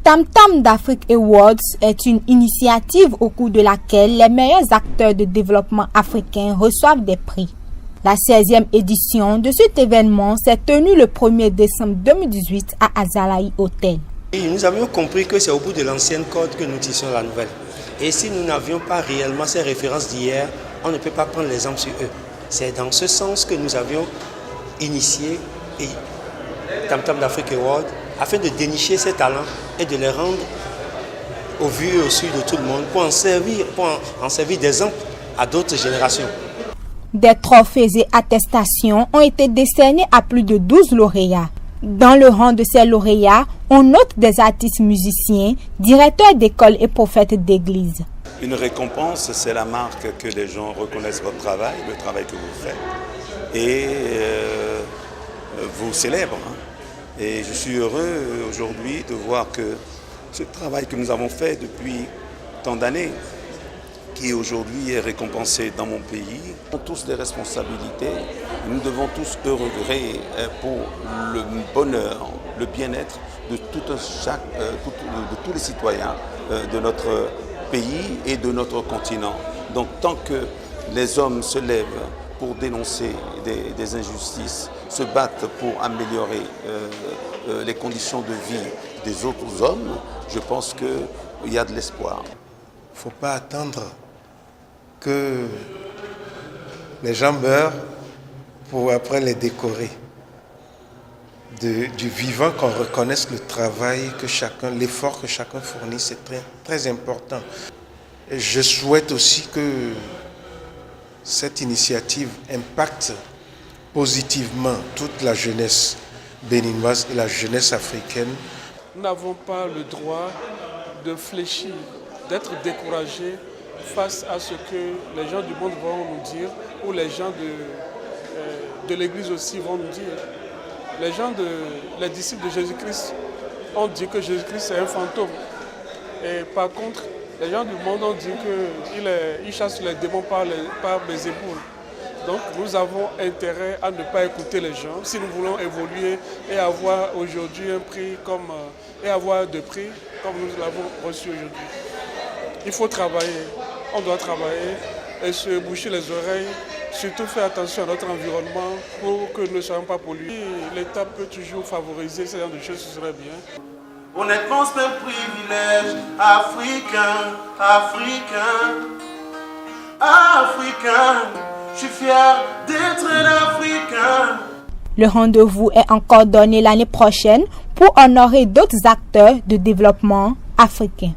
Tam Tam d'Afrique Awards est une initiative au cours de laquelle les meilleurs acteurs de développement africains reçoivent des prix. La 16e édition de cet événement s'est tenue le 1er décembre 2018 à Azalaï Hotel. Nous avions compris que c'est au bout de l'ancienne corde que nous tissons la nouvelle. Et si nous n'avions pas réellement ces références d'hier, on ne peut pas prendre l'exemple sur eux. C'est dans ce sens que nous avions initié Tam Tam d'Afrique Awards afin de dénicher ces talents et de les rendre au vu et au su de tout le monde pour en servir d'exemple à d'autres générations. Des trophées et attestations ont été décernés à plus de 12 lauréats. Dans le rang de ces lauréats, on note des artistes musiciens, directeurs d'écoles et prophètes d'église. Une récompense, c'est la marque que les gens reconnaissent votre travail, le travail que vous faites, et vous célèbrent. Et je suis heureux aujourd'hui de voir que ce travail que nous avons fait depuis tant d'années, qui aujourd'hui est récompensé dans mon pays, nous avons tous des responsabilités. Nous devons tous œuvrer pour le bonheur, le bien-être de tous les citoyens de notre pays et de notre continent. Donc tant que les hommes se lèvent pour dénoncer des injustices, se battent pour améliorer les conditions de vie des autres hommes, je pense qu'il y a de l'espoir. Il ne faut pas attendre que les gens meurent pour après les décorer. Du vivant, qu'on reconnaisse le travail que chacun, l'effort que chacun fournit, c'est très, très important. Et je souhaite aussi que cette initiative impacte positivement toute la jeunesse béninoise et la jeunesse africaine. Nous n'avons pas le droit de fléchir, d'être découragés face à ce que les gens du monde vont nous dire ou les gens de l'Église aussi vont nous dire. Les disciples de Jésus-Christ ont dit que Jésus-Christ est un fantôme. Et par contre, les gens du monde ont dit qu'il chasse les démons par les épaules. Donc nous avons intérêt à ne pas écouter les gens si nous voulons évoluer et avoir aujourd'hui un prix et avoir de prix comme nous l'avons reçu aujourd'hui. Il faut travailler, on doit travailler et se boucher les oreilles, surtout faire attention à notre environnement pour que nous ne soyons pas pollués. L'État peut toujours favoriser ce genre de choses, ce serait bien. Honnêtement, c'est un privilège africain. Je suis fier d'être un Africain. Le rendez-vous est encore donné l'année prochaine pour honorer d'autres acteurs de développement africains.